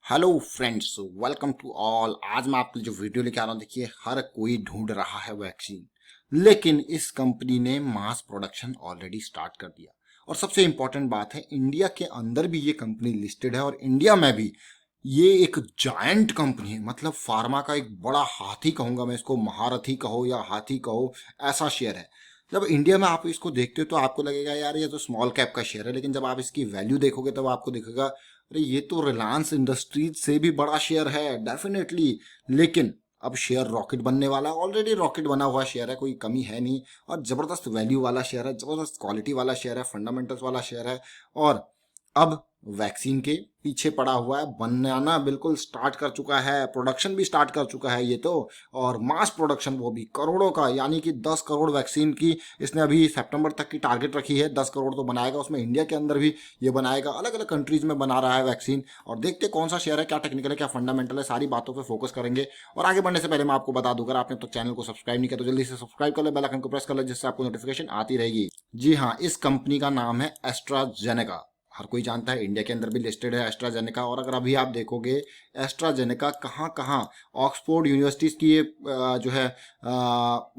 Hello friends, welcome to all. आज मैं आपके लिए जो वीडियो लेके आ रहा हूँ, देखिए हर कोई ढूंढ रहा है वैक्सीन, लेकिन इस कंपनी ने मास प्रोडक्शन ऑलरेडी स्टार्ट कर दिया। और सबसे इंपॉर्टेंट बात है, इंडिया के अंदर भी ये कंपनी लिस्टेड है और इंडिया में भी ये एक जायंट कंपनी है। मतलब फार्मा का एक बड़ा हाथी कहूंगा मैं इसको, महारथी कहो या हाथी कहो, ऐसा शेयर है। जब इंडिया में आप इसको देखते हो तो आपको लगेगा यार ये तो स्मॉल कैप का शेयर है, लेकिन जब आप इसकी वैल्यू देखोगे तब आपको दिखेगा अरे ये तो रिलायंस इंडस्ट्रीज से भी बड़ा शेयर है डेफिनेटली। लेकिन अब शेयर रॉकेट बनने वाला है, ऑलरेडी रॉकेट बना हुआ शेयर है, कोई कमी है नहीं। और जबरदस्त वैल्यू वाला शेयर है, जबरदस्त क्वालिटी वाला शेयर है, फंडामेंटल्स वाला शेयर है। और अब वैक्सीन के पीछे पड़ा हुआ है, बनाना बिल्कुल स्टार्ट कर चुका है, प्रोडक्शन भी स्टार्ट कर चुका है ये तो। और मास प्रोडक्शन वो भी करोड़ों का, यानी कि 10 करोड़ वैक्सीन की इसने अभी सितंबर तक की टारगेट रखी है। 10 करोड़ तो बनाएगा, उसमें इंडिया के अंदर भी ये बनाएगा, अलग अलग कंट्रीज में बना रहा है वैक्सीन। और देखते कौन सा शेयर है, क्या टेक्निकल है, क्या फंडामेंटल है, सारी बातों पर फोकस करेंगे। और आगे बढ़ने से पहले मैं आपको बता दूं, अगर आपने तो चैनल को सब्सक्राइब नहीं किया तो जल्दी से सब्सक्राइब कर ले, बेल आइकन को प्रेस कर ले, जिससे आपको नोटिफिकेशन आती रहेगी। जी हाँ, इस कंपनी का नाम है एस्ट्राजेनेका। हर कोई जानता है, इंडिया के अंदर भी लिस्टेड है एस्ट्राजेनेका। और अगर अभी आप देखोगे एस्ट्राजेनेका कहाँ कहाँ, ऑक्सफोर्ड यूनिवर्सिटीज की ये जो है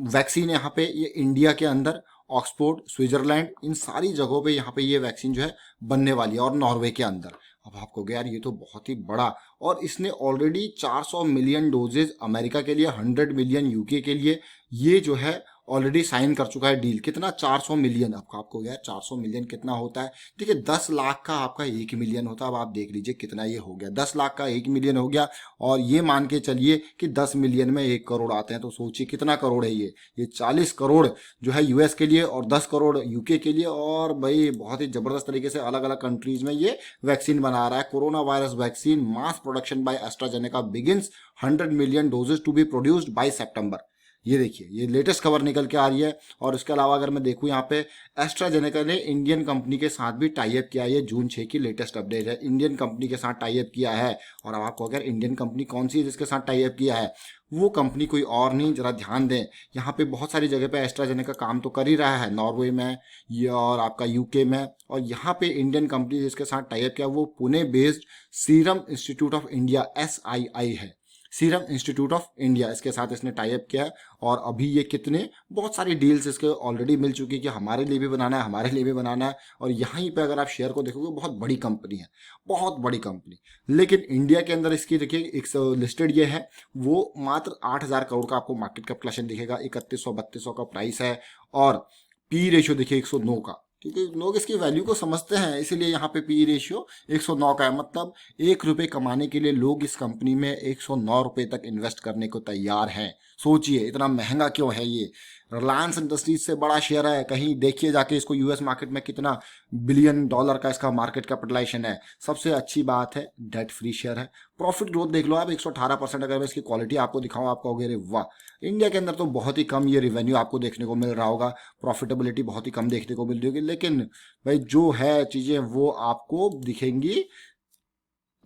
वैक्सीन है यहाँ पे, ये इंडिया के अंदर ऑक्सफोर्ड, स्विट्जरलैंड, इन सारी जगहों पे यहाँ पे ये वैक्सीन जो है बनने वाली है, और नॉर्वे के अंदर। अब आपको यार ये तो बहुत ही बड़ा, और इसने ऑलरेडी 400 मिलियन डोजेज अमेरिका के लिए, 100 मिलियन यूके के लिए ये जो है ऑलरेडी साइन कर चुका है डील। कितना? 400 मिलियन। अब आपको गया 400 मिलियन कितना होता है? देखिए 10 लाख का आपका 1 मिलियन होता है। अब आप देख लीजिए कितना ये हो गया, 10 लाख का 1 मिलियन हो गया। और ये मान के चलिए कि 10 मिलियन में 1 करोड़ आते हैं, तो सोचिए कितना करोड़ है ये 40 करोड़ जो है यूएस के लिए, और 10 करोड़ यूके के लिए। और भाई बहुत ही जबरदस्त तरीके से अलग अलग कंट्रीज में ये वैक्सीन बना रहा है। Corona virus vaccine mass production by AstraZeneca begins, 100 million doses to be produced by September. ये देखिए, ये लेटेस्ट खबर निकल के आ रही है। और उसके अलावा अगर मैं देखूं, यहाँ पे एस्ट्राजेनेका ने इंडियन कंपनी के साथ भी टाई अप किया है। ये जून 6 की लेटेस्ट अपडेट है, इंडियन कंपनी के साथ टाई अप किया है। और अब आपको अगर इंडियन कंपनी कौन सी है जिसके साथ टाई अप किया है, वो कंपनी कोई और नहीं, जरा ध्यान दें। यहाँ पे बहुत सारी जगह पे एस्ट्राजेनेका काम तो कर ही रहा है, नॉर्वे में ये और आपका यूके में। और यहाँ पे इंडियन कंपनी जिसके साथ टाई अप किया वो Pune based serum institute of India, SII है, सीरम इंस्टीट्यूट ऑफ इंडिया, इसके साथ इसने टाई अप किया है। और अभी ये कितने बहुत सारी डील्स इसके ऑलरेडी मिल चुकी है कि हमारे लिए भी बनाना है, हमारे लिए भी बनाना है। और यहीं पे अगर आप शेयर को देखोगे, बहुत बड़ी कंपनी है, बहुत बड़ी कंपनी। लेकिन इंडिया के अंदर इसकी देखिए एक लिस्टेड ये है, वो मात्र 8,000 करोड़ का आपको मार्केट कैपिटलाइजेशन दिखेगा, 3100-3200 का प्राइस है। और पी रेशियो देखिए 109 का, क्योंकि लोग इसकी वैल्यू को समझते हैं, इसीलिए यहाँ पे पी रेशियो 109 का है। मतलब 1 रुपये कमाने के लिए लोग इस कंपनी में 109 रुपये तक इन्वेस्ट करने को तैयार हैं। सोचिए इतना महंगा क्यों है ये। रिलायंस इंडस्ट्रीज से बड़ा शेयर है, कहीं देखिए जाके इसको यूएस मार्केट में कितना बिलियन डॉलर का इसका मार्केट कैपिटलाइजेशन है। सबसे अच्छी बात है डेट फ्री शेयर है। प्रॉफिट ग्रोथ देख लो आप, 118%। अगर मैं इसकी क्वालिटी आपको दिखाऊं, आपको होगे अरे वाह, इंडिया के अंदर तो बहुत ही कम ये रिवेन्यू आपको देखने को मिल रहा होगा, प्रॉफिटेबिलिटी बहुत ही कम देखने को मिल रही होगी। लेकिन भाई जो है चीजें वो आपको दिखेंगी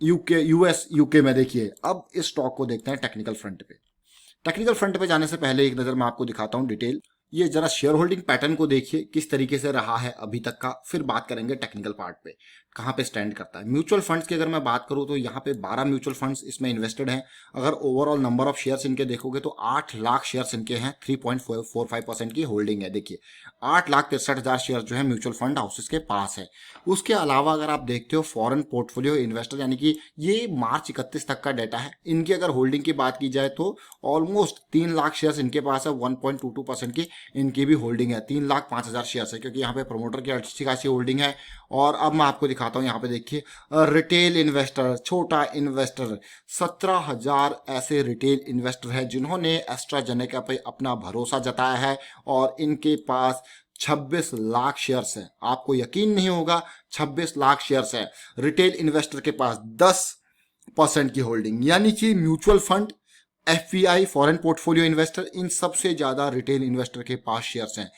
यूएस यूके में। देखिए अब इस स्टॉक को देखते हैं टेक्निकल फ्रंट पे। टेक्निकल फ्रंट पे जाने से पहले एक नजर मैं आपको दिखाता हूं डिटेल। ये जरा शेयर होल्डिंग पैटर्न को देखिए किस तरीके से रहा है अभी तक का, फिर बात करेंगे टेक्निकल पार्ट पे कहाँ पे स्टैंड करता है। म्यूचुअल फंड्स की अगर मैं बात करूं तो यहाँ पे 12 म्यूचुअल फंड्स इसमें इन्वेस्टेड हैं। अगर ओवरऑल नंबर ऑफ शेयर्स इनके देखोगे तो 8 लाख शेयर्स इनके हैं, 3.45% की होल्डिंग है। देखिए 8,63,000 शेयर जो है म्यूचुअल फंड हाउसेस के पास है। उसके अलावा अगर आप देखते हो फॉरेन पोर्टफोलियो इन्वेस्टर, यानी कि ये मार्च 31 तक का डाटा है, इनकी अगर होल्डिंग की बात की जाए तो ऑलमोस्ट 3 लाख शेयर्स इनके पास है, 1.22% की इनकी भी होल्डिंग है। 3,05,000 शेयर्स है, क्योंकि यहाँ पे प्रमोटर की अच्छी खासी होल्डिंग है। और अब मैं आपको दिखाता हूँ, यहाँ पे देखिए रिटेल इन्वेस्टर, छोटा इन्वेस्टर, 17,000 ऐसे रिटेल इन्वेस्टर हैं जिन्होंने एस्ट्राजेनेका पे अपना भरोसा जताया है। और इनके पास 26 लाख शेयर्स हैं। आपको यकीन नहीं होगा, 26 लाख शेयर्स है रिटेल इन्वेस्टर के पास, 10% की होल्डिंग। यानी कि mutual fund, FPI, foreign portfolio investor, इन सबसे ज्यादा रिटेल इन्वेस्टर के पास शेयर्स हैं।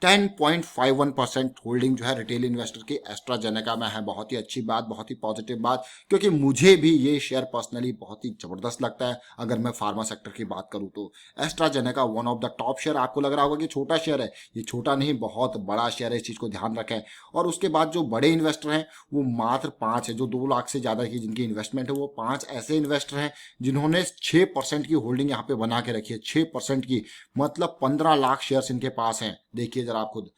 10.51% होल्डिंग जो है रिटेल इन्वेस्टर की एस्ट्राजेनेका में है। बहुत ही अच्छी बात, बहुत ही पॉजिटिव बात, क्योंकि मुझे भी ये शेयर पर्सनली बहुत ही जबरदस्त लगता है। अगर मैं फार्मा सेक्टर की बात करूं तो AstraZeneca one of the top share. आपको लग रहा होगा कि छोटा शेयर है, ये छोटा नहीं, बहुत बड़ा शेयर है, इस चीज को ध्यान रखें। और उसके बाद जो बड़े इन्वेस्टर हैं वो मात्र 5 है, जो 2 लाख से ज्यादा की जिनकी इन्वेस्टमेंट है, वो 5 ऐसे इन्वेस्टर हैं जिन्होंने 6% की होल्डिंग यहाँ पे बना के रखी है। 6% की मतलब 15 लाख शेयर्स इनके पास हैं। देखिए जरा आप खुद,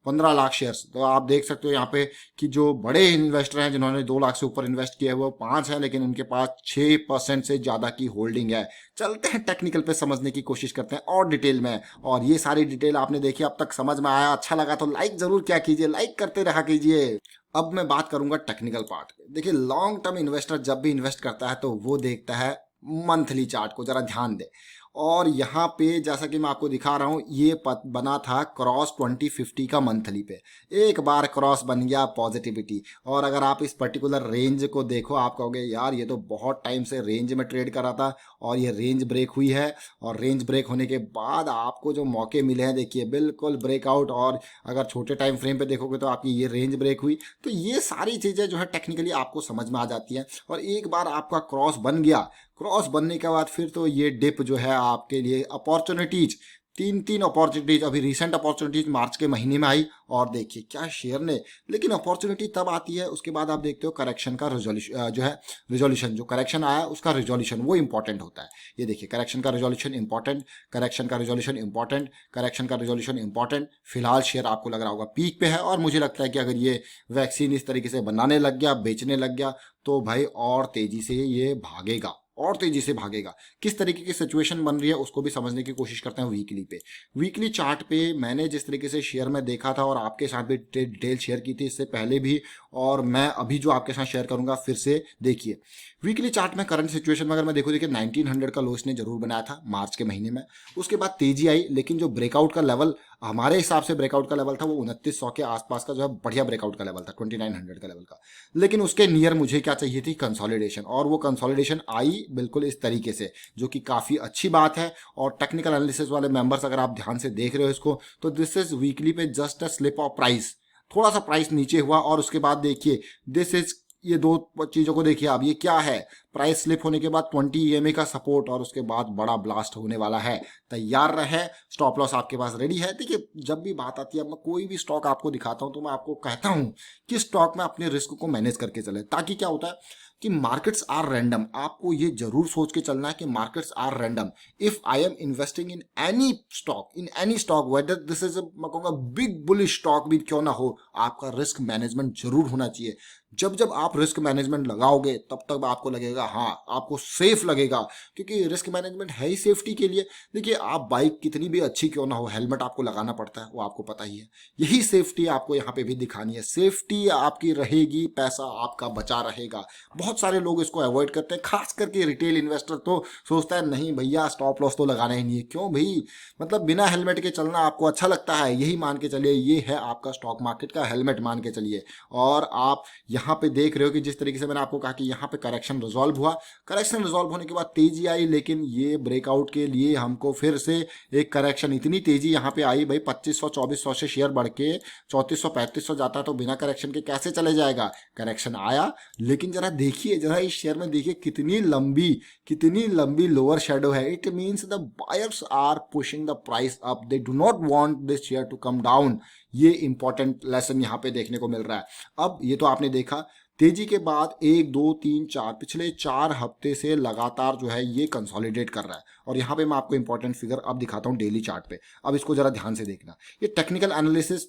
15 लाख शेयर्स। तो आप देख सकते हो यहाँ पे कि जो बड़े इन्वेस्टर हैं जिन्होंने 2 लाख से ऊपर इन्वेस्ट किया है वो 5 हैं, लेकिन उनके पास 6% से ज्यादा की होल्डिंग है। चलते हैं टेक्निकल पे समझने की कोशिश करते हैं और डिटेल में। और ये सारी डिटेल आपने देखी, अब तक समझ में आया, अच्छा लगा तो लाइक जरूर क्या कीजिए, लाइक करते रहा कीजिए। अब मैं बात करूंगा टेक्निकल पार्ट। देखिए लॉन्ग टर्म इन्वेस्टर जब भी इन्वेस्ट करता है तो वो देखता है मंथली चार्ट को, जरा ध्यान दे। और यहाँ पे जैसा कि मैं आपको दिखा रहा हूँ, ये बना था क्रॉस 2050 का मंथली पे। एक बार क्रॉस बन गया, पॉजिटिविटी। और अगर आप इस पर्टिकुलर रेंज को देखो, आप कहोगे यार ये तो बहुत टाइम से रेंज में ट्रेड कर रहा था और ये रेंज ब्रेक हुई है। और रेंज ब्रेक होने के बाद आपको जो मौके मिले हैं, देखिए बिल्कुल ब्रेकआउट। और अगर छोटे टाइम फ्रेम पे देखोगे तो आपकी ये रेंज ब्रेक हुई। तो ये सारी चीज़ें जो है टेक्निकली आपको समझ में आ जाती हैं। और एक बार आपका क्रॉस बन गया, क्रॉस बनने के बाद फिर तो ये डिप जो है आपके लिए अपॉर्चुनिटीज, 3 अपॉर्चुनिटीज, अभी रिसेंट अपॉर्चुनिटीज मार्च के महीने में आई। और देखिए क्या शेयर ने, लेकिन अपॉर्चुनिटी तब आती है उसके बाद आप देखते हो करेक्शन का रिजोल्यूशन जो है, रिजोल्यूशन जो करेक्शन आया उसका रिजोल्यूशन वो इंपॉर्टेंट होता है। ये देखिए करेक्शन का रिजोल्यूशन इंपॉर्टेंट, करेक्शन का रिजोल्यूशन इंपॉर्टेंट, करेक्शन का रिजोल्यूशन इंपॉर्टेंट। फिलहाल शेयर आपको लग रहा होगा पीक पे है, और मुझे लगता है कि अगर ये वैक्सीन इस तरीके से बनाने लग गया, बेचने लग गया, तो भाई और तेजी से ये भागेगा, और तेजी से भागेगा। किस तरीके की सिचुएशन बन रही है उसको भी समझने की कोशिश करते हैं वीकली पे। वीकली चार्ट पे मैंने जिस तरीके से शेयर में देखा था और आपके साथ भी डिटेल शेयर की थी इससे पहले भी, और मैं अभी जो आपके साथ शेयर करूंगा फिर से देखिए। वीकली चार्ट में करंट सिचुएशन में अगर मैं देखूँ, देखिए 1900 का लो इसने जरूर बनाया था मार्च के महीने में। उसके बाद तेजी आई, लेकिन जो ब्रेकआउट का लेवल हमारे हिसाब से ब्रेकआउट का लेवल था वो 2900 के आसपास का जो है बढ़िया ब्रेकआउट का लेवल था, 2900 का लेवल का। लेकिन उसके नियर मुझे क्या चाहिए थी, कंसोलिडेशन। और वो कंसोलिडेशन आई बिल्कुल इस तरीके से, जो कि काफी अच्छी बात है। और टेक्निकल एनालिसिस वाले मेंबर्स अगर आप ध्यान से देख रहे हो इसको, तो दिस इज वीकली पे just a slip of price, थोड़ा सा प्राइस नीचे हुआ। और उसके बाद देखिए दिस इज, ये 2 चीजों को देखिए आप, ये क्या है, प्राइस स्लिप होने के बाद 20 EMA का सपोर्ट, और उसके बाद बड़ा ब्लास्ट होने वाला है। तैयार रहे, स्टॉप लॉस आपके पास रेडी है। देखिए जब भी बात आती है, मैं कोई भी स्टॉक आपको दिखाता हूं तो मैं आपको कहता हूं कि स्टॉक में अपने रिस्क को मैनेज करके चले, ताकि क्या होता है कि मार्केट्स आर रैंडम। आपको ये जरूर सोच के चलना है कि markets are random. If I am investing in any stock whether this is मैं कहूंगा बिग बुलिश स्टॉक भी क्यों ना हो, आपका रिस्क मैनेजमेंट जरूर होना चाहिए। जब जब आप रिस्क मैनेजमेंट लगाओगे तब तब आपको लगेगा, हाँ आपको सेफ लगेगा, क्योंकि रिस्क मैनेजमेंट है ही सेफ्टी के लिए। देखिए आप बाइक कितनी भी अच्छी क्यों ना हो, हेलमेट आपको लगाना पड़ता है, वो आपको पता ही है। यही सेफ्टी आपको यहाँ पे भी दिखानी है। सेफ्टी आपकी रहेगी, पैसा आपका बचा रहेगा। बहुत सारे लोग इसको अवॉइड करते हैं, खास करके रिटेल इन्वेस्टर तो सोचता है नहीं भैया स्टॉप लॉस तो लगाना ही नहीं है। क्यों भाई, मतलब बिना हेलमेट के चलना आपको अच्छा लगता है, यही मान के चलिए ये है आपका स्टॉक मार्केट का हेलमेट, मान के चलिए। और आप यहाँ पे देख रहे हो कि जिस तरीके से मैंने आपको कहा कि यहाँ पे करेक्शन रिजॉल्व हुआ, करेक्शन रिजॉल्व होने के बाद तेजी आई, लेकिन ये ब्रेकआउट के लिए हमको फिर से एक करेक्शन, इतनी तेजी यहाँ पे आई भाई, 2500-2400 से शेयर बढ़ के 3400-3500 जाता, तो बिना करेक्शन के कैसे चले जाएगा। करेक्शन आया, लेकिन जरा देखिए, जरा इस शेयर में देखिए कितनी लंबी लोअर शेडो है। It means the buyers are pushing the price up, they do not want this share to come down. ये इंपॉर्टेंट लेसन यहाँ पे देखने को मिल रहा है। अब ये तो आपने देखा तेजी के बाद 1 2 3 4 पिछले 4 हफ्ते से लगातार जो है ये कंसोलिडेट कर रहा है। और यहाँ पे मैं आपको इंपॉर्टेंट फिगर अब दिखाता हूँ डेली चार्ट पे। अब इसको जरा ध्यान से देखना। ये टेक्निकल एनालिसिस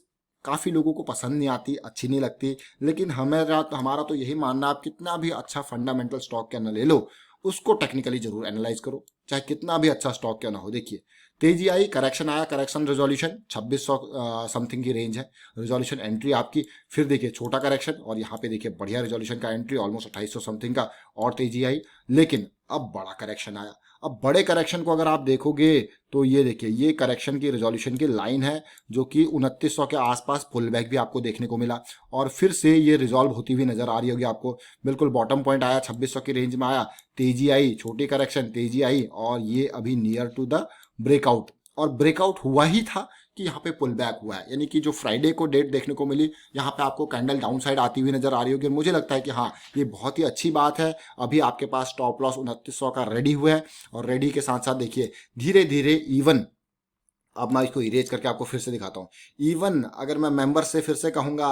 काफ़ी लोगों को पसंद नहीं आती, अच्छी नहीं लगती, लेकिन हमारा तो यही मानना, आप कितना भी अच्छा फंडामेंटल स्टॉक क्यों ना ले लो, उसको टेक्निकली जरूर एनालाइज करो, चाहे कितना भी अच्छा स्टॉक क्यों ना हो। देखिए तेजी आई, करेक्शन आया, करेक्शन रिजोल्यूशन 2600 समथिंग की रेंज है, रिजोल्यूशन एंट्री आपकी। फिर देखिए छोटा करेक्शन, और यहाँ पे देखिए बढ़िया रिजोल्यूशन का एंट्री ऑलमोस्ट 2800 समथिंग का, और तेजी आई। लेकिन अब बड़ा करेक्शन आया। अब बड़े करेक्शन को अगर आप देखोगे तो ये देखिए, ये करेक्शन की रिजोल्यूशन की लाइन है, जो कि 2900 के आसपास पुल बैक भी आपको देखने को मिला, और फिर से ये रिजॉल्व होती हुई नजर आ रही होगी आपको। बिल्कुल बॉटम पॉइंट आया, 2600 की रेंज में आया, तेजी आई, छोटी करेक्शन, तेजी आई, और ये अभी नियर टू द ब्रेकआउट। और ब्रेकआउट हुआ ही था, कि यहाँ पे पुल बैक हुआ है, यानी कि जो फ्राइडे को डेट देखने को मिली, यहाँ पे आपको कैंडल डाउन साइड आती हुई नजर आ रही होगी। और मुझे लगता है कि हाँ, ये बहुत ही अच्छी बात है। अभी आपके पास स्टॉप लॉस 2900 का रेडी हुआ है, और रेडी के साथ साथ देखिए धीरे धीरे इवन, अब मैं इसको इरेज करके आपको फिर से दिखाता हूँ। इवन अगर मैं मेंबर से फिर से कहूंगा,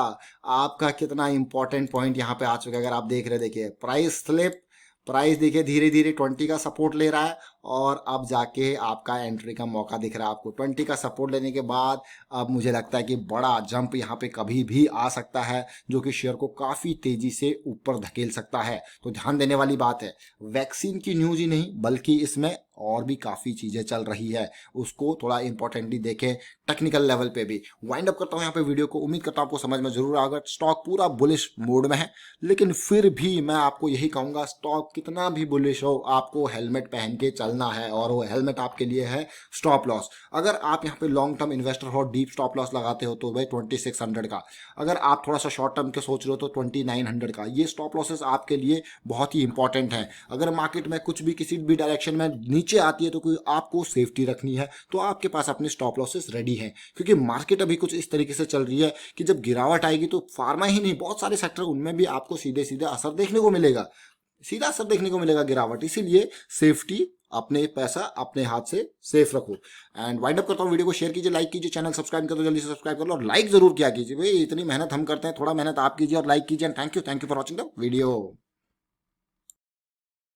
आपका कितना इंपॉर्टेंट पॉइंट यहाँ पे आ चुका है। अगर आप देख रहे, देखिए प्राइस स्लिप, प्राइस देखिए धीरे धीरे 20 का सपोर्ट ले रहा है, और अब जाके आपका एंट्री का मौका दिख रहा है आपको। 20 का सपोर्ट लेने के बाद अब मुझे लगता है कि बड़ा जंप यहाँ पे कभी भी आ सकता है, जो कि शेयर को काफ़ी तेजी से ऊपर धकेल सकता है। तो ध्यान देने वाली बात है, वैक्सीन की न्यूज ही नहीं बल्कि इसमें और भी काफ़ी चीज़ें चल रही है, उसको थोड़ा इंपॉर्टेंटली देखें, टेक्निकल लेवल पे भी। वाइंड अप करता हूँ यहाँ पे वीडियो को। उम्मीद करता हूँ आपको समझ में जरूर आएगा। स्टॉक पूरा बुलिश मोड में है, लेकिन फिर भी मैं आपको यही कहूँगा, स्टॉक कितना भी बुलिश हो, आपको हेलमेट पहन के चलना है, और वो हेलमेट आपके लिए है स्टॉप लॉस। अगर आप यहाँ पे लॉन्ग टर्म इन्वेस्टर हो, डीप स्टॉप लॉस लगाते हो तो भाई 2600 का, अगर आप थोड़ा सा शॉर्ट टर्म के सोच रहे हो तो 2900 का। ये स्टॉप लॉसेस आपके लिए बहुत ही इंपॉर्टेंट है। अगर मार्केट में कुछ भी किसी भी डायरेक्शन में नीचे आती है तो कोई आपको सेफ्टी रखनी है, तो आपके पास अपनी स्टॉप लॉसेस रेडी हैं। क्योंकि मार्केट अभी कुछ इस तरीके से चल रही है कि जब गिरावट आएगी तो फार्मा ही नहीं, बहुत सारे सेक्टर उनमें भी आपको सीधे सीधे असर देखने को मिलेगा, सीधा असर देखने को मिलेगा गिरावट। इसीलिए सेफ्टी, अपने पैसा अपने हाथ से सेफ रखो। एंड वाइंड अप करता हूँ, वीडियो को शेयर कीजिए, लाइक कीजिए, चैनल सब्सक्राइब कर दो, जल्दी से सब्सक्राइब कर लो, और लाइक जरूर किया कीजिए भाई, इतनी मेहनत हम करते हैं, थोड़ा मेहनत आप कीजिए और लाइक कीजिए। And thank you for watching the video.